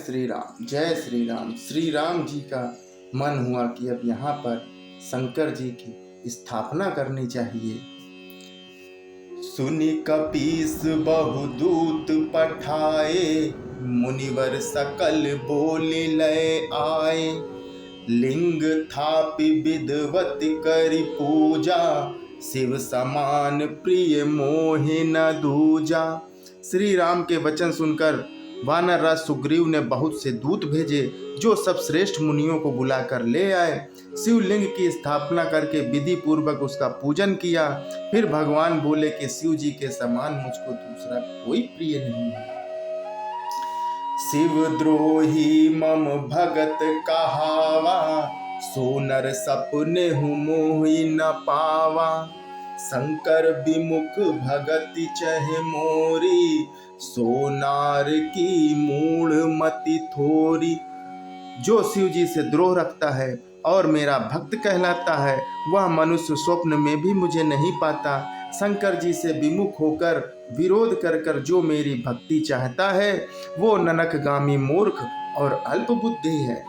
श्री राम, जय श्री राम। श्री राम जी का मन हुआ कि अब यहाँ पर शंकर जी की स्थापना करनी चाहिए। सुनि कपीस बहुदूत पठाए, मुनिवर सकल बोले लय आए। लिंग थापि विधवति करि पूजा, शिव समान प्रिय मोहि न दूजा। श्री राम के वचन सुनकर वानर राज सुग्रीव ने बहुत से दूत भेजे, जो सब श्रेष्ठ मुनियों को बुलाकर ले आए। शिवलिंग की स्थापना करके विधि पूर्वक उसका पूजन किया। फिर भगवान बोले कि शिव जी के समान मुझको दूसरा कोई प्रिय नहीं है। शिव द्रोही मम भगत कहावा, सो नर सपने मोहि न पावा। शंकर विमुख भगति चहे मोरी, सो नार की मूढ़ मति थोरी। जो शिव जी से द्रोह रखता है और मेरा भक्त कहलाता है, वह मनुष्य स्वप्न में भी मुझे नहीं पाता। शंकर जी से विमुख होकर विरोध कर कर जो मेरी भक्ति चाहता है, वो नरकगामी मूर्ख और अल्प बुद्धि है।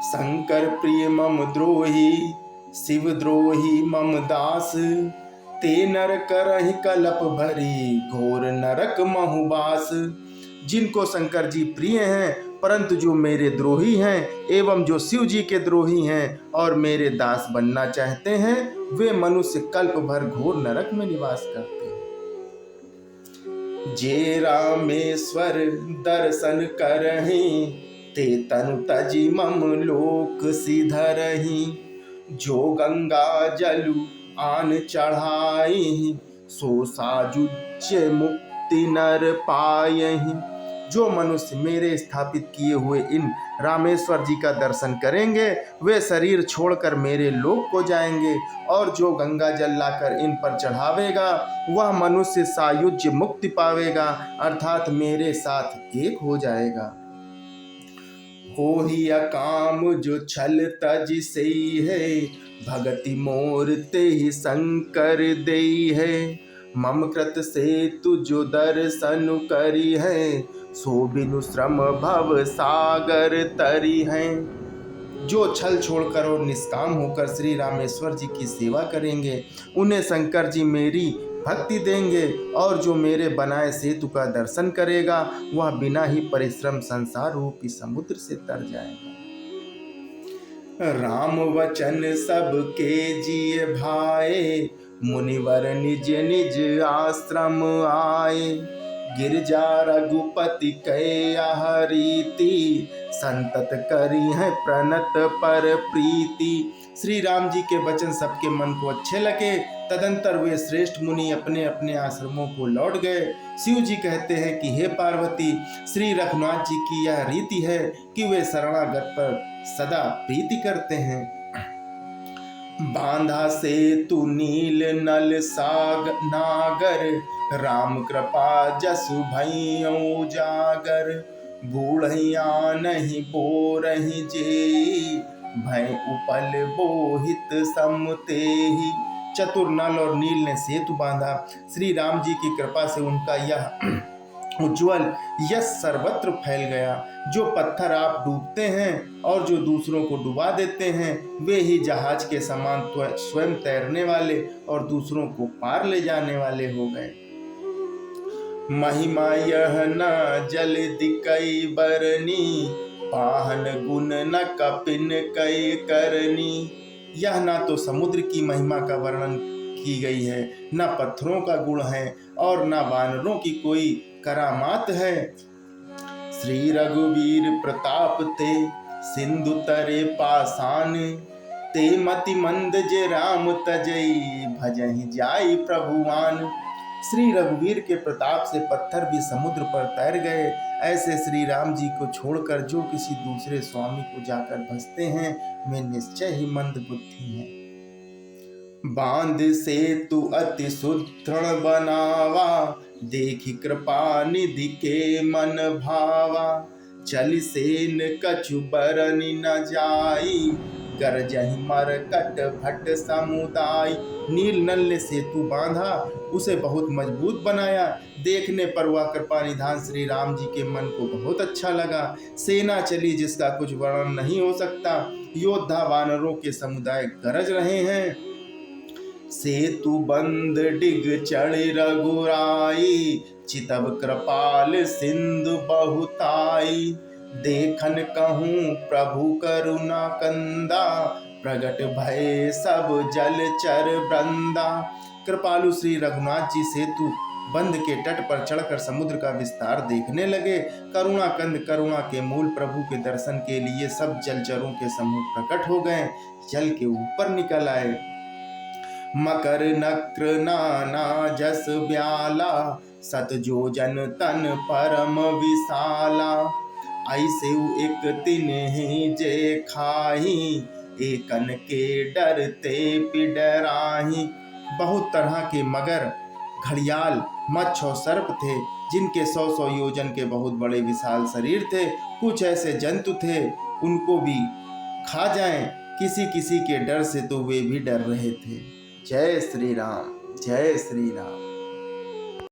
शंकर प्रिय मम द्रोही, शिव द्रोही मम दास। ते नर करहि कलप भरी, घोर नरक महुबास। जिनको शंकर जी प्रिय हैं, परंतु जो मेरे द्रोही हैं एवं जो शिव जी के द्रोही हैं और मेरे दास बनना चाहते हैं, वे मनुष्य कल्प भर घोर नरक में निवास करते हैं। जे रामेश्वर दर्शन करहि, ते तनु तजि मम लोक सिधरहि। जो गंगा जलु आन चढ़ाई, सो साजुज्य मुक्ति नर पायहि। जो मनुष्य मेरे स्थापित किए हुए इन रामेश्वर जी का दर्शन करेंगे, वे शरीर छोड़कर मेरे लोक को जाएंगे, और जो गंगा जल लाकर इन पर चढ़ावेगा, वह मनुष्य सायुज्य मुक्ति पावेगा, अर्थात मेरे साथ एक हो जाएगा। होहि अकाम जो छल तज सेई है, भगति मोर ते ही शंकर देई है। मम कृत से तु जो दर्शन करी है, सो बिनु श्रम भव सागर तरी है। जो छल छोड़कर और निष्काम होकर श्री रामेश्वर जी की सेवा करेंगे, उन्हें शंकर जी मेरी भक्ति देंगे, और जो मेरे बनाए सेतु का दर्शन करेगा, वह बिना ही परिश्रम संसार रूपी समुद्र से तर जाएगा। राम वचन सबके जिय भाए, मुनिवर निज निज आश्रम आए। गिरजा रघुपति कै रीति, संतत करी है प्रणत पर प्रीति। श्री राम जी के वचन सबके मन को अच्छे लगे। तदंतर वे श्रेष्ठ मुनि अपने अपने आश्रमों को लौट गए। शिव जी कहते हैं कि हे पार्वती, श्री रघुनाथ जी की यह रीति है कि वे शरणागत पर सदा प्रीति करते हैं। बांधा से तू नील नल साग नागर, राम कृपा जसु भइयो जागर। बूढ़िया नहीं बोरहि जेई, भय उपल बोहित समतेहि। चतुर नल और नील ने सेतु बांधा। श्री राम जी की कृपा से उनका यह उज्ज्वल यश सर्वत्र फैल गया। जो पत्थर आप डूबते हैं और जो दूसरों को डुबा देते हैं, वे ही जहाज के समान स्वयं तैरने वाले और दूसरों को पार ले जाने वाले हो गए। महिमा यह न जल दिकई बरनी, पाहन गुण न कपिन कई करनी। यह ना तो समुद्र की महिमा का वर्णन की गई है, न पत्थरों का गुण है, और न वानरों की कोई करामात है। श्री रघुवीर प्रताप ते, सिंधु तरे पाषाण। ते मति मंद जे राम तजई, भजहि जाई प्रभुवान। श्री रघुवीर के प्रताप से पत्थर भी समुद्र पर तैर गए। ऐसे श्री राम जी को छोड़कर जो किसी दूसरे स्वामी को जाकर भजते हैं, वे निश्चय ही मंद बुद्धि हैं। बांध से तू अति सुदृढ़ बनावा, देखी कृपा निधि के मन भावा। चल सेन कछु बरनि न जाई, गरजहि मरकट भट समुदाय। नील नल ने सेतु बांधा, उसे बहुत मजबूत बनाया। देखने पर वह कृपा निधान श्री राम जी के मन को बहुत अच्छा लगा। सेना चली जिसका कुछ वर्णन नहीं हो सकता। योद्धा वानरों के समुदाय गरज रहे हैं। सेतु बंद डिग चढ़ रघुराई, चितव कृपाल सिंधु बहुताई। देखन कहूँ प्रभु करुणा कंदा, प्रगट भय सब जलचर वृंदा। कृपालु श्री रघुनाथ जी सेतु बंध के तट पर चढ़कर समुद्र का विस्तार देखने लगे। करुणा कंद करुणा के मूल प्रभु के दर्शन के लिए सब जलचरों के समूह प्रकट हो गए, जल के ऊपर निकल आए। मकर नक्र नाना जस ब्याला, सत जोजन तन परम विशाला। ऐसे एक तिन्हि जे खाही, एकन के डरते पिडराही। बहुत तरह के मगर, घड़ियाल, मच्छ और सर्प थे, जिनके 100-100 योजन के बहुत बड़े विशाल शरीर थे। कुछ ऐसे जंतु थे उनको भी खा जाएं, किसी किसी के डर से तो वे भी डर रहे थे। जय श्री राम, जय श्री राम।